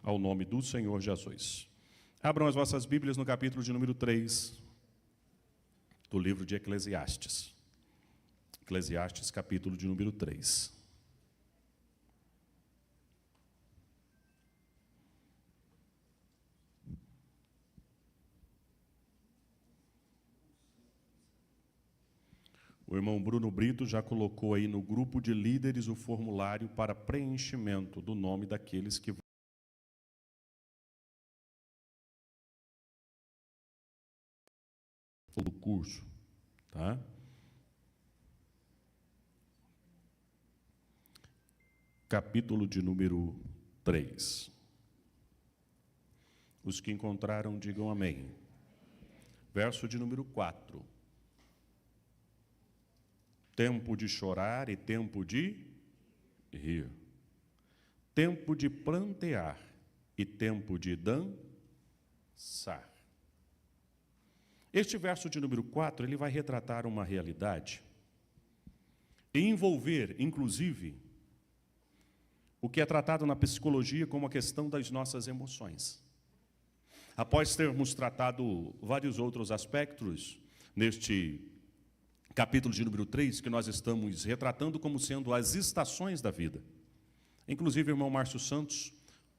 ao nome do Senhor Jesus. Abram as vossas Bíblias no capítulo de número 3 do livro de Eclesiastes. Eclesiastes, capítulo de número 3. O irmão Bruno Brito já colocou aí no grupo de líderes o formulário para preenchimento do nome daqueles que do curso, tá? Capítulo de número 3. Os que encontraram, digam amém. Verso de número 4. Tempo de chorar e tempo de rir. Tempo de prantear e tempo de dançar. Este verso de número 4, ele vai retratar uma realidade e envolver, inclusive, o que é tratado na psicologia como a questão das nossas emoções. Após termos tratado vários outros aspectos neste capítulo de número 3, que nós estamos retratando como sendo as estações da vida. Inclusive, o irmão Márcio Santos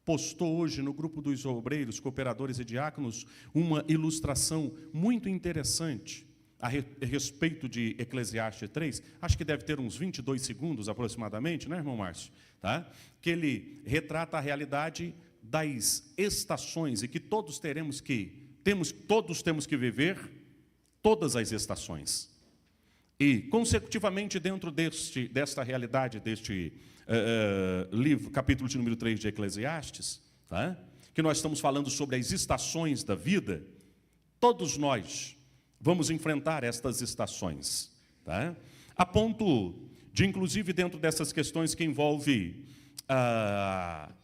postou hoje no grupo dos obreiros, cooperadores e diáconos uma ilustração muito interessante a respeito de Eclesiastes 3. Acho que deve ter uns 22 segundos aproximadamente, né, irmão Márcio? Tá? Que ele retrata a realidade das estações e que todos temos que viver todas as estações. E, consecutivamente, dentro desta realidade, deste livro, capítulo de número 3 de Eclesiastes, tá? Que nós estamos falando sobre as estações da vida, todos nós vamos enfrentar estas estações, tá? A ponto de, inclusive, dentro dessas questões que envolve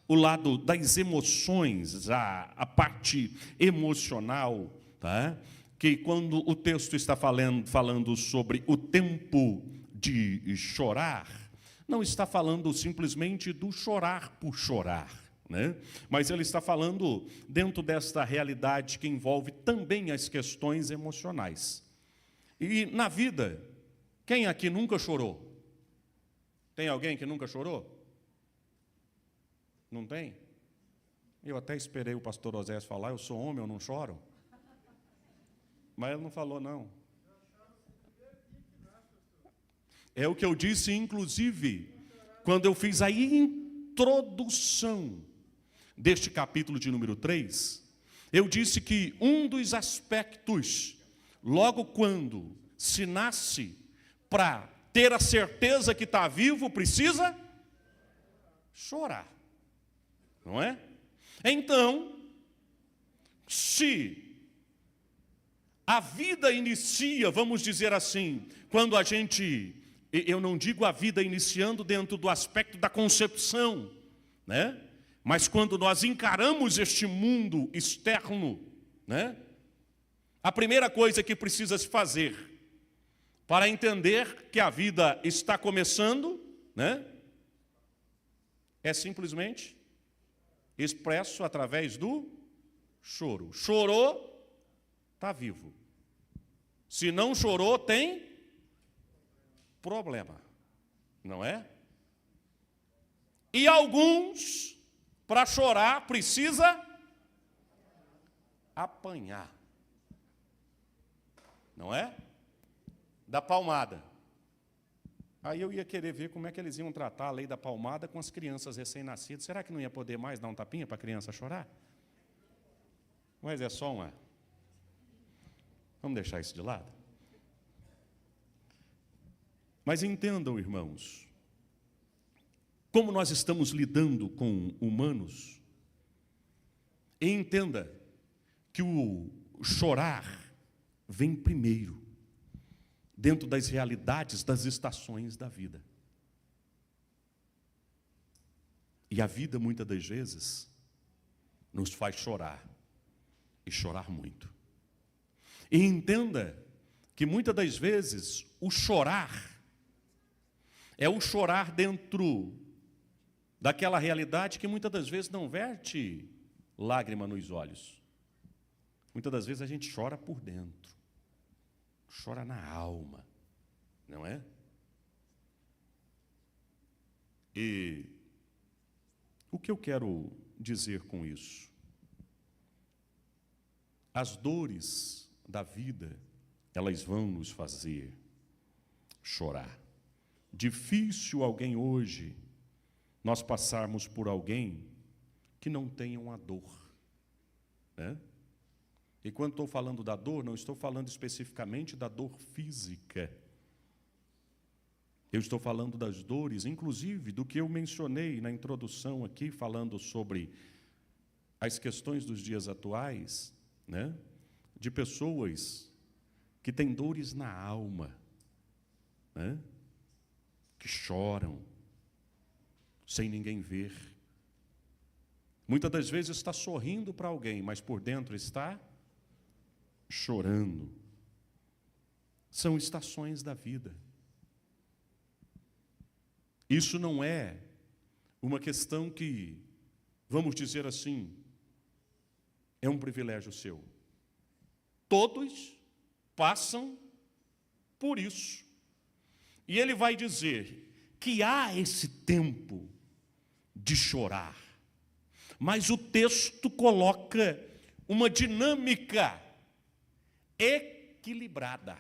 o lado das emoções, a parte emocional, tá? Que quando o texto está falando sobre o tempo de chorar, não está falando simplesmente do chorar por chorar, né? Mas ele está falando dentro desta realidade que envolve também as questões emocionais. E na vida, quem aqui nunca chorou? Tem alguém que nunca chorou? Não tem? Eu até esperei o pastor Osés falar, eu sou homem, eu não choro. Mas ele não falou, não. É o que eu disse, inclusive, quando eu fiz a introdução deste capítulo de número 3, eu disse que um dos aspectos, logo quando se nasce, para ter a certeza que está vivo, precisa chorar. Não é? Então, se a vida inicia, vamos dizer assim, quando a gente, eu não digo a vida iniciando dentro do aspecto da concepção, né? Mas quando nós encaramos este mundo externo, né? A primeira coisa que precisa se fazer para entender que a vida está começando, né? É simplesmente expresso através do choro. Chorou, está vivo. Se não chorou, tem problema, não é? E alguns, para chorar, precisa apanhar, não é? Da palmada. Aí eu ia querer ver como é que eles iam tratar a lei da palmada com as crianças recém-nascidas. Será que não ia poder mais dar um tapinha para a criança chorar? Mas é só uma... Vamos deixar isso de lado? Mas entendam, irmãos, como nós estamos lidando com humanos, e entenda que o chorar vem primeiro, dentro das realidades das estações da vida. E a vida, muitas das vezes, nos faz chorar, e chorar muito. E entenda que muitas das vezes o chorar é o chorar dentro daquela realidade que muitas das vezes não verte lágrima nos olhos. Muitas das vezes a gente chora por dentro, chora na alma, não é? E o que eu quero dizer com isso? As dores da vida, elas vão nos fazer chorar. Difícil alguém hoje, nós passarmos por alguém que não tenha uma dor, né? E quando estou falando da dor, não estou falando especificamente da dor física. Eu estou falando das dores, inclusive, do que eu mencionei na introdução aqui, falando sobre as questões dos dias atuais, né? De pessoas que têm dores na alma, né? Que choram, sem ninguém ver. Muitas das vezes está sorrindo para alguém, mas por dentro está chorando. São estações da vida. Isso não é uma questão que, vamos dizer assim, é um privilégio seu. Todos passam por isso. E ele vai dizer que há esse tempo de chorar, mas o texto coloca uma dinâmica equilibrada.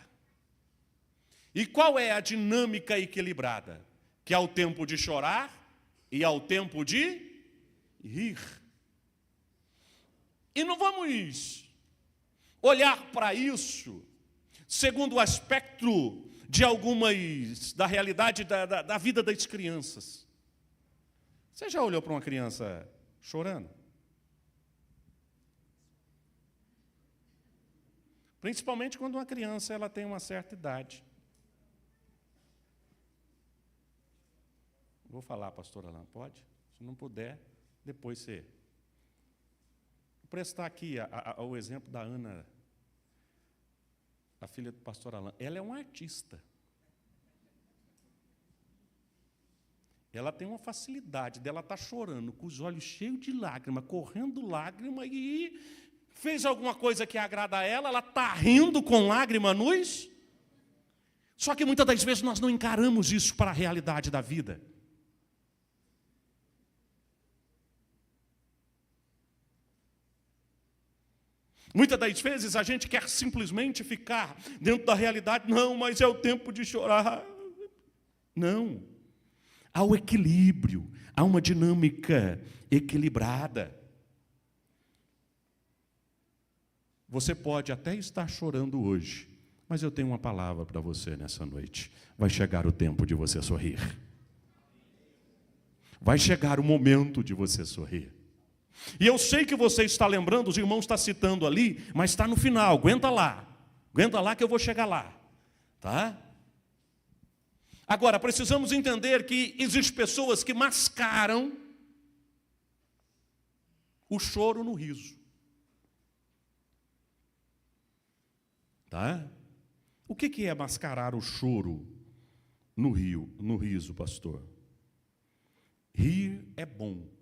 E qual é a dinâmica equilibrada? Que há o tempo de chorar e há o tempo de rir. E não vamos olhar para isso segundo o aspecto de da realidade da vida das crianças. Você já olhou para uma criança chorando? Principalmente quando uma criança ela tem uma certa idade. Vou falar, pastor Alain, pode? Se não puder, depois você... Vou prestar aqui o exemplo da Ana, a filha do pastor Alain. Ela é uma artista. Ela tem uma facilidade dela estar chorando, com os olhos cheios de lágrima, correndo lágrima, e fez alguma coisa que agrada a ela, ela está rindo com lágrima nos... Só que muitas das vezes nós não encaramos isso para a realidade da vida. Muitas das vezes a gente quer simplesmente ficar dentro da realidade. Não, mas é o tempo de chorar. Não. Há o equilíbrio, há uma dinâmica equilibrada. Você pode até estar chorando hoje, mas eu tenho uma palavra para você nessa noite. Vai chegar o tempo de você sorrir. Vai chegar o momento de você sorrir. E eu sei que você está lembrando, os irmãos estão citando ali, mas está no final, aguenta lá que eu vou chegar lá, tá? Agora, precisamos entender que existem pessoas que mascaram o choro no riso, tá? O que é mascarar o choro no riso, pastor? Rir é bom.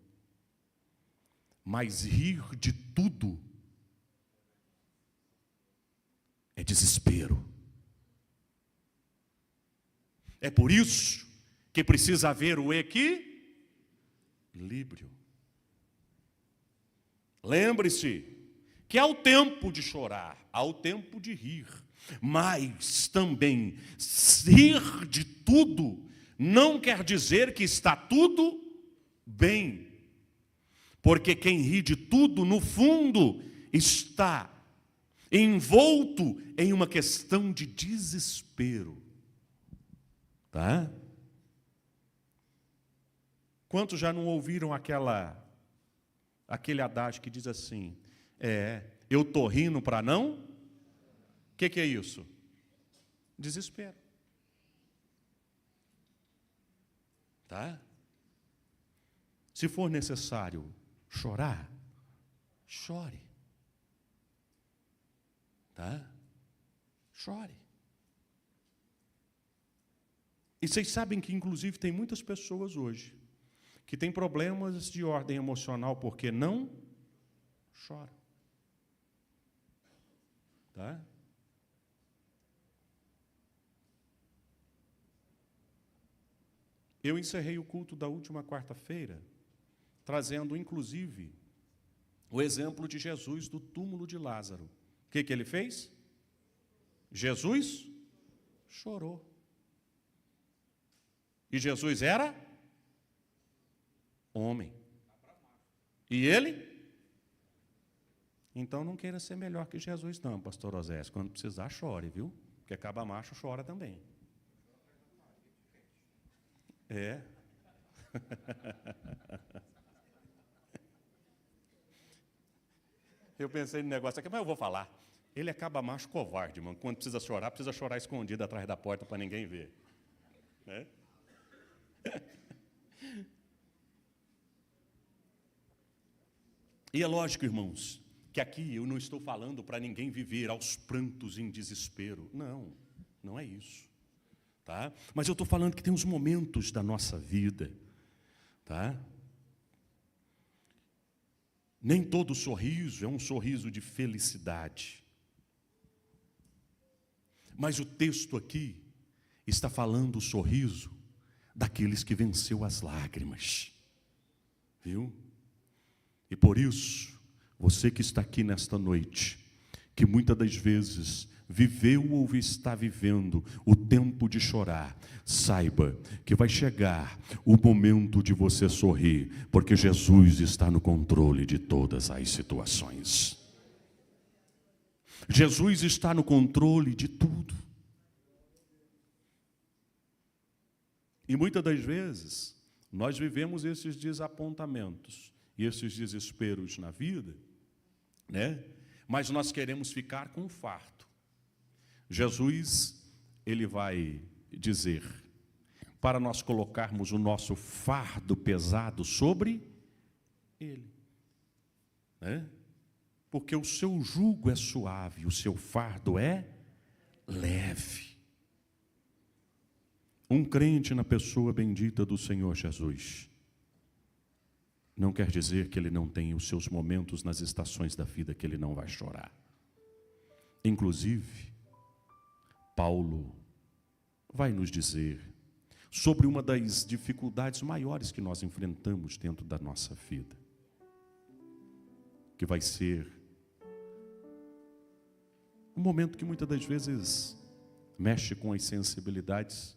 Mas rir de tudo é desespero. É por isso que precisa haver o equilíbrio. Lembre-se que há o tempo de chorar, há o tempo de rir, mas também rir de tudo não quer dizer que está tudo bem. Porque quem ri de tudo, no fundo, está envolto em uma questão de desespero. Tá? Quantos já não ouviram aquele adágio que diz assim, eu estou rindo para não? O que é isso? Desespero. Tá? Se for necessário chorar, chore. Tá? Chore. E vocês sabem que, inclusive, tem muitas pessoas hoje que tem problemas de ordem emocional porque não chora. Tá? Eu encerrei o culto da última quarta-feira, trazendo, inclusive, o exemplo de Jesus do túmulo de Lázaro. O que ele fez? Jesus chorou. E Jesus era homem. E ele? Então não queira ser melhor que Jesus não, pastor Osés. Quando precisar, chore, viu? Porque acaba macho, chora também. É. Eu pensei no negócio aqui, mas eu vou falar. Ele acaba macho covarde, mano. Quando precisa chorar escondido atrás da porta para ninguém ver. Né? E é lógico, irmãos, que aqui eu não estou falando para ninguém viver aos prantos em desespero. Não, não é isso. Tá? Mas eu estou falando que tem uns momentos da nossa vida, tá? Nem todo sorriso é um sorriso de felicidade. Mas o texto aqui está falando o sorriso daqueles que venceu as lágrimas. Viu? E por isso, você que está aqui nesta noite, que muitas das vezes viveu ou está vivendo o tempo de chorar, saiba que vai chegar o momento de você sorrir, porque Jesus está no controle de todas as situações. Jesus está no controle de tudo. E muitas das vezes, nós vivemos esses desapontamentos e esses desesperos na vida, né? Mas nós queremos ficar com o fardo. Jesus, ele vai dizer para nós colocarmos o nosso fardo pesado sobre ele, né? Porque o seu jugo é suave, o seu fardo é leve. Um crente na pessoa bendita do Senhor Jesus não quer dizer que ele não tem os seus momentos nas estações da vida que ele não vai chorar. Inclusive, Paulo vai nos dizer sobre uma das dificuldades maiores que nós enfrentamos dentro da nossa vida, que vai ser um momento que muitas das vezes mexe com as sensibilidades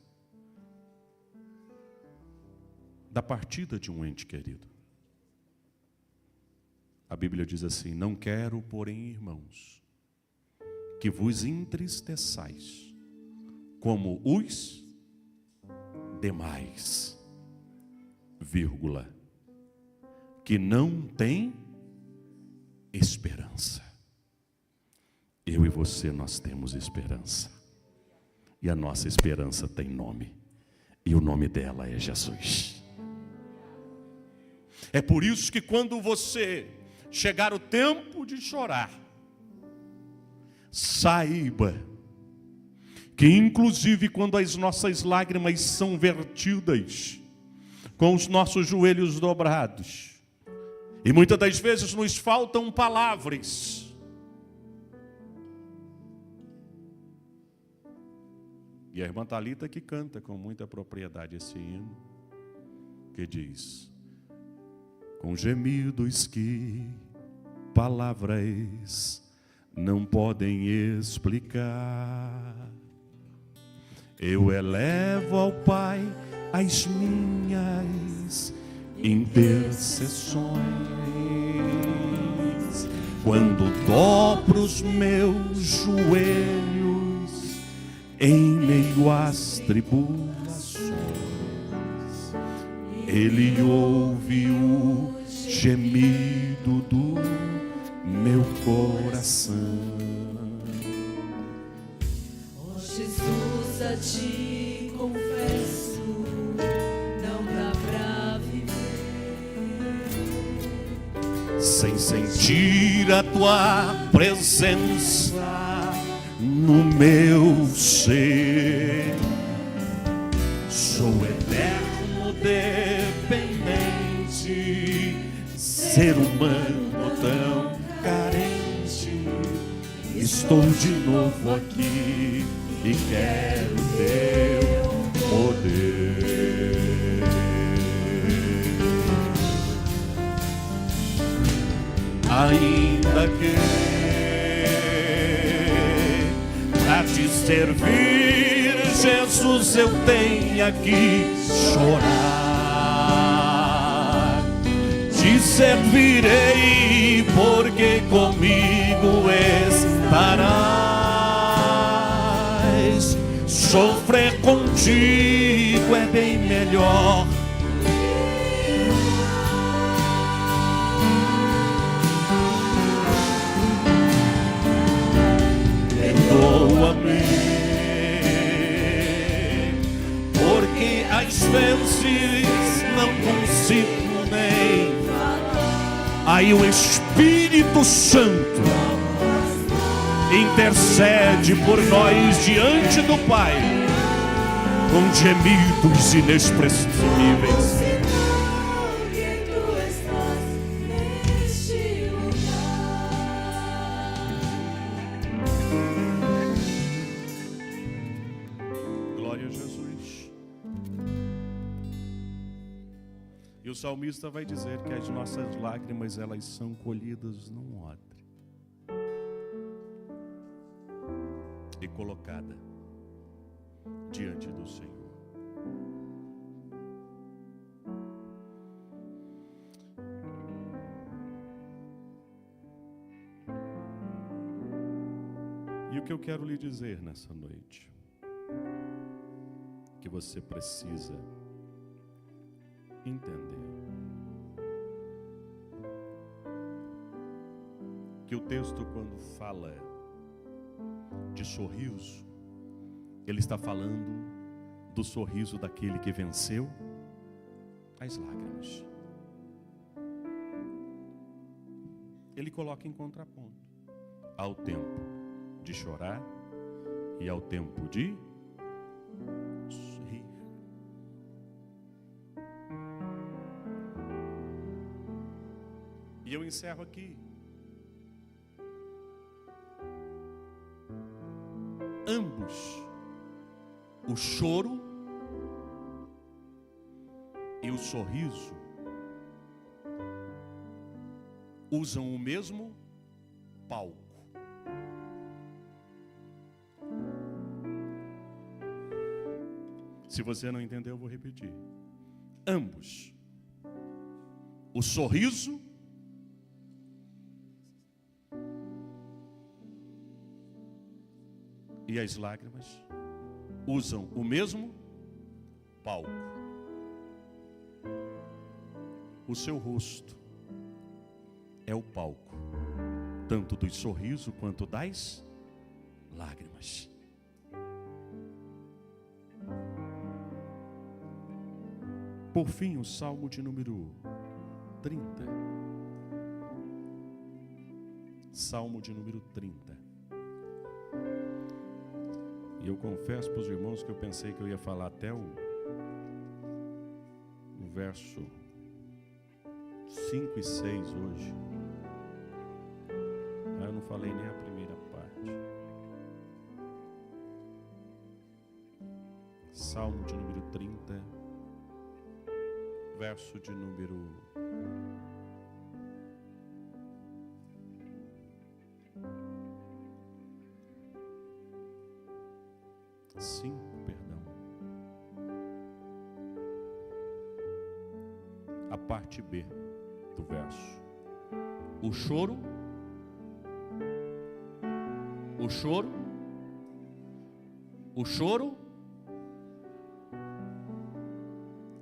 da partida de um ente querido. A Bíblia diz assim: não quero, porém, irmãos, que vos entristeçais como os demais, vírgula, que não têm esperança. Eu e você, nós temos esperança. E a nossa esperança tem nome. E o nome dela é Jesus. É por isso que quando você chegar o tempo de chorar, saiba que inclusive quando as nossas lágrimas são vertidas com os nossos joelhos dobrados, e muitas das vezes nos faltam palavras, e a irmã Thalita que canta com muita propriedade esse hino, que diz: com gemidos que palavras não podem explicar, eu elevo ao Pai as minhas intercessões. Quando dobro os meus joelhos em meio às tribulações, Ele ouve o gemido do meu coração. Oh Jesus, a ti confesso, não dá pra viver sem sentir a tua presença no meu ser. Sou eterno dependente ser humano tão carente, estou de novo aqui e quero teu poder. Ainda que pra te servir, Jesus, eu tenha que chorar, te servirei, porque comigo estarás. Sofrer contigo é bem melhor. Perdoa-me, porque às vezes não consigo nem falar. Aí o Espírito Santo intercede por nós diante do Pai com gemidos inexprimíveis. Glória a Jesus. E o salmista vai dizer que as nossas lágrimas, elas são colhidas num odre e colocada diante do Senhor. E o que eu quero lhe dizer nessa noite, que você precisa entender, que o texto, quando fala de sorriso, ele está falando do sorriso daquele que venceu as lágrimas. Ele coloca em contraponto ao tempo de chorar e ao tempo de rir. E eu encerro aqui. Ambos, o choro e o sorriso, usam o mesmo palco. Se você não entendeu, eu vou repetir. Ambos, o sorriso e as lágrimas, usam o mesmo palco. O seu rosto é o palco, tanto do sorriso quanto das lágrimas. Por fim, o Salmo de número 30. Salmo de número 30. E eu confesso para os irmãos que eu pensei que eu ia falar até o verso 5 e 6 hoje. Mas eu não falei nem a primeira parte. Salmo de número 30, verso de número 5, perdão. A parte B do verso. O choro,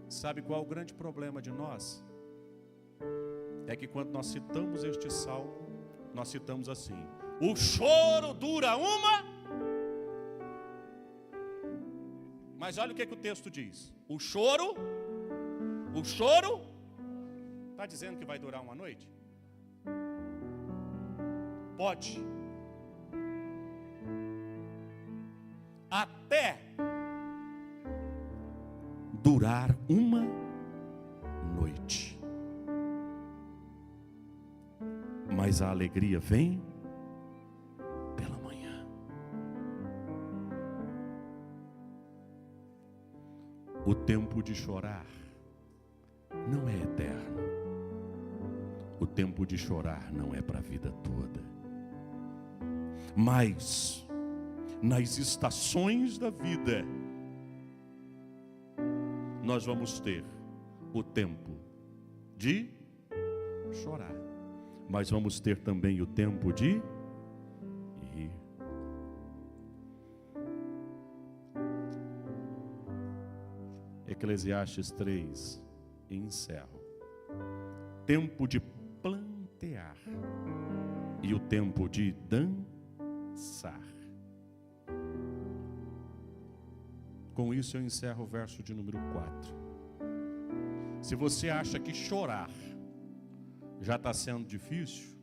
sabe qual é o grande problema de nós? É que quando nós citamos este salmo, nós citamos assim: o choro dura uma. Mas olha o que o texto diz. O choro está dizendo que vai durar uma noite? Pode. Até durar uma noite. mas a alegria vem pela manhã. O tempo de chorar não é eterno. O tempo de chorar não é para a vida toda. Mas, nas estações da vida, nós vamos ter o tempo de chorar. Mas vamos ter também o tempo de rir. Eclesiastes 3, e encerro. Tempo de plantear e o tempo de dançar. Com isso eu encerro o verso de número 4. Se você acha que chorar já está sendo difícil,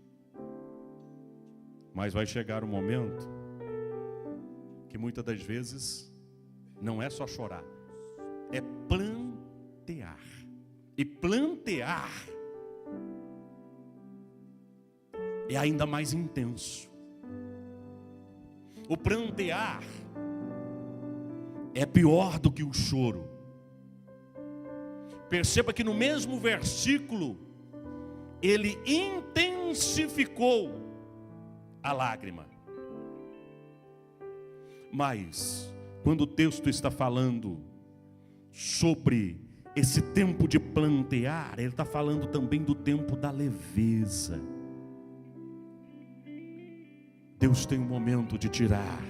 mas vai chegar um momento que muitas das vezes não é só chorar, é plantear. E plantear é ainda mais intenso. O plantear é pior do que o choro. Perceba que no mesmo versículo ele intensificou a lágrima. Mas quando o texto está falando sobre esse tempo de plantear, ele está falando também do tempo da leveza. Deus tem um momento de tirar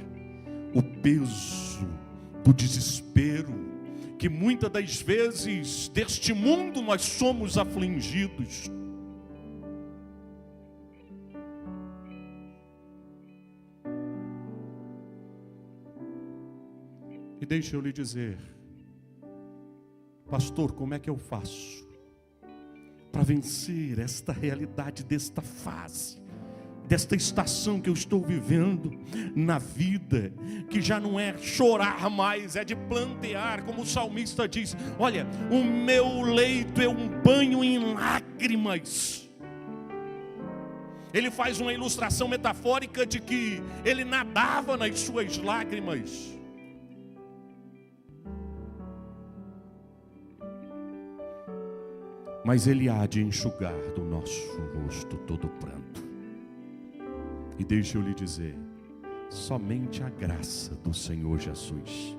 o peso do desespero, que muitas das vezes deste mundo nós somos afligidos. E deixa eu lhe dizer, pastor, como é que eu faço para vencer esta realidade desta fase, desta estação que eu estou vivendo na vida, que já não é chorar mais, é de plantear, como o salmista diz: olha, o meu leito é um banho em lágrimas. Ele faz uma ilustração metafórica de que ele nadava nas suas lágrimas. Mas ele há de enxugar do nosso rosto todo o pranto. E deixa eu lhe dizer, somente a graça do Senhor Jesus,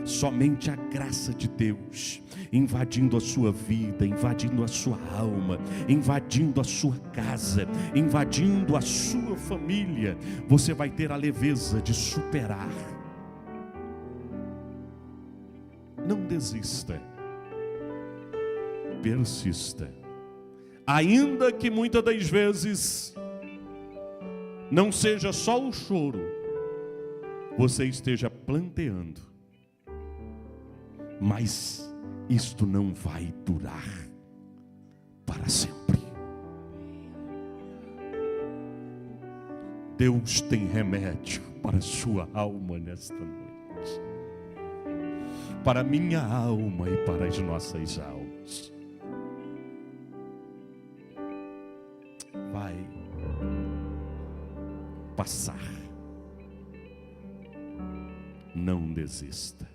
somente a graça de Deus, invadindo a sua vida, invadindo a sua alma, invadindo a sua casa, invadindo a sua família, você vai ter a leveza de superar. Não desista, persista, ainda que muitas das vezes não seja só o choro, você esteja planteando, mas isto não vai durar para sempre. Deus tem remédio para a sua alma nesta noite, para a minha alma e para as nossas almas. Vai passar. Não desista.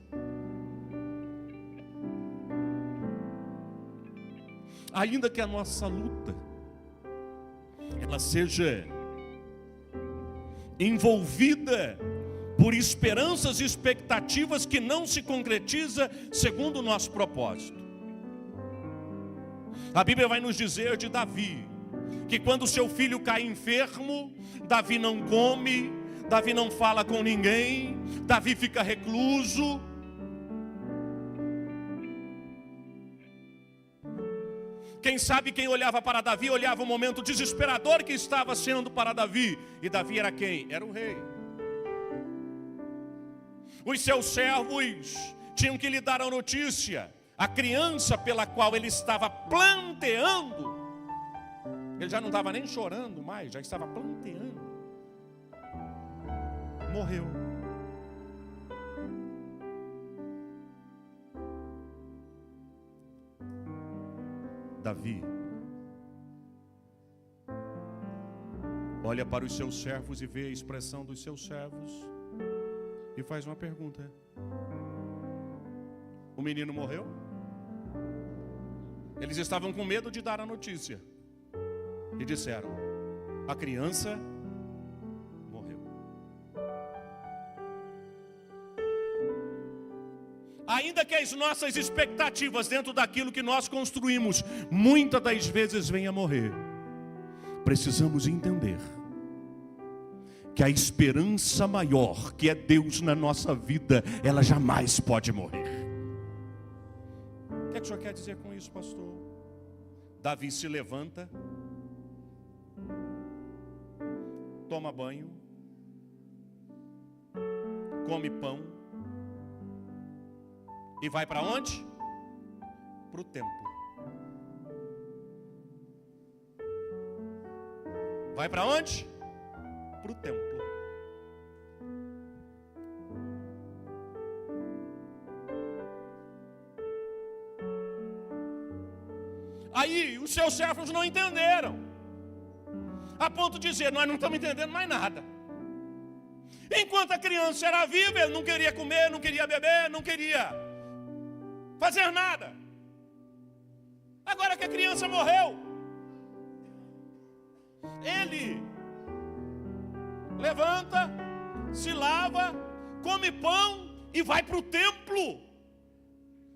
Ainda que a nossa luta ela seja envolvida por esperanças e expectativas que não se concretiza segundo o nosso propósito. A Bíblia vai nos dizer de Davi, que quando seu filho cai enfermo, Davi não come, Davi não fala com ninguém, Davi fica recluso. Quem sabe quem olhava para Davi, olhava o momento desesperador que estava sendo para Davi. E Davi era quem? Era o rei. Os seus servos tinham que lhe dar a notícia. A criança pela qual ele estava planteando, ele já não estava nem chorando mais, já estava planteando, morreu. olha para os seus servos e vê a expressão dos seus servos e faz uma pergunta: o menino morreu? Eles estavam com medo de dar a notícia e disseram: a criança morreu. Ainda que as nossas expectativas dentro daquilo que nós construímos muitas das vezes venham a morrer, precisamos entender que a esperança maior, que é Deus na nossa vida, ela jamais pode morrer. O que é que o senhor quer dizer com isso, pastor? Davi se levanta, toma banho, come pão e vai para onde? Para o templo. Vai para onde? Para o templo. Aí os seus servos não entenderam, a ponto de dizer: nós não estamos entendendo mais nada. Enquanto a criança era viva, ele não queria comer, não queria beber, não queria fazer nada. Agora que a criança morreu, ele levanta, se lava, come pão e vai para o templo.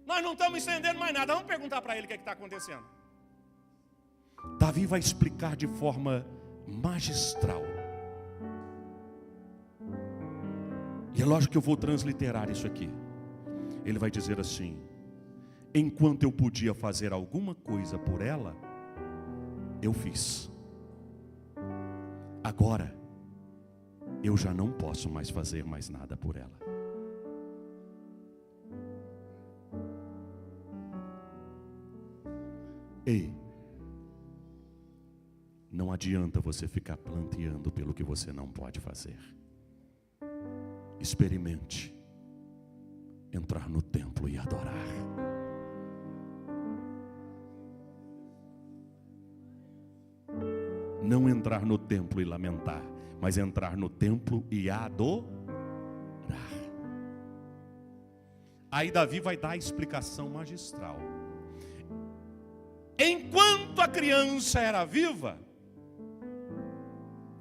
Nós não estamos entendendo mais nada. Vamos perguntar para ele o que está acontecendo. Davi vai explicar de forma magistral. E é lógico que eu vou transliterar isso aqui. Ele vai dizer assim: enquanto eu podia fazer alguma coisa por ela, eu fiz. Agora, eu já não posso mais fazer mais nada por ela. Ei, não adianta você ficar planteando pelo que você não pode fazer. Experimente entrar no templo e adorar. Não entrar no templo e lamentar, mas entrar no templo e adorar. Aí Davi vai dar a explicação magistral. Enquanto a criança era viva,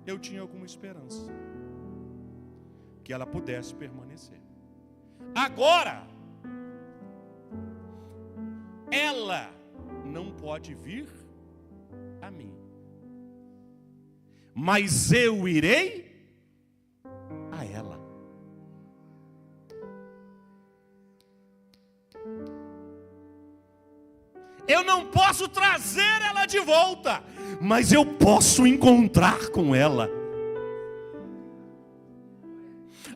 eu tinha alguma esperança que ela pudesse permanecer. Agora, ela não pode vir a mim, mas eu irei a ela. Eu não posso trazer ela de volta, mas eu posso encontrar com ela.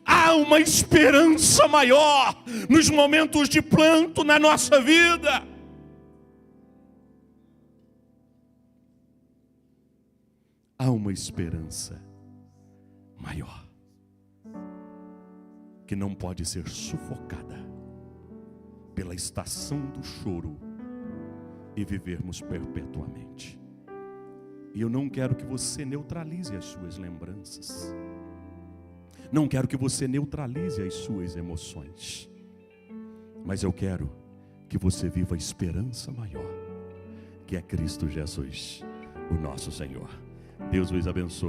Há uma esperança maior nos momentos de pranto na nossa vida. Há uma esperança maior que não pode ser sufocada pela estação do choro e vivermos perpetuamente. E eu não quero que você neutralize as suas lembranças. Não quero que você neutralize as suas emoções. Mas eu quero que você viva a esperança maior, que é Cristo Jesus, o nosso Senhor. Deus os abençoe.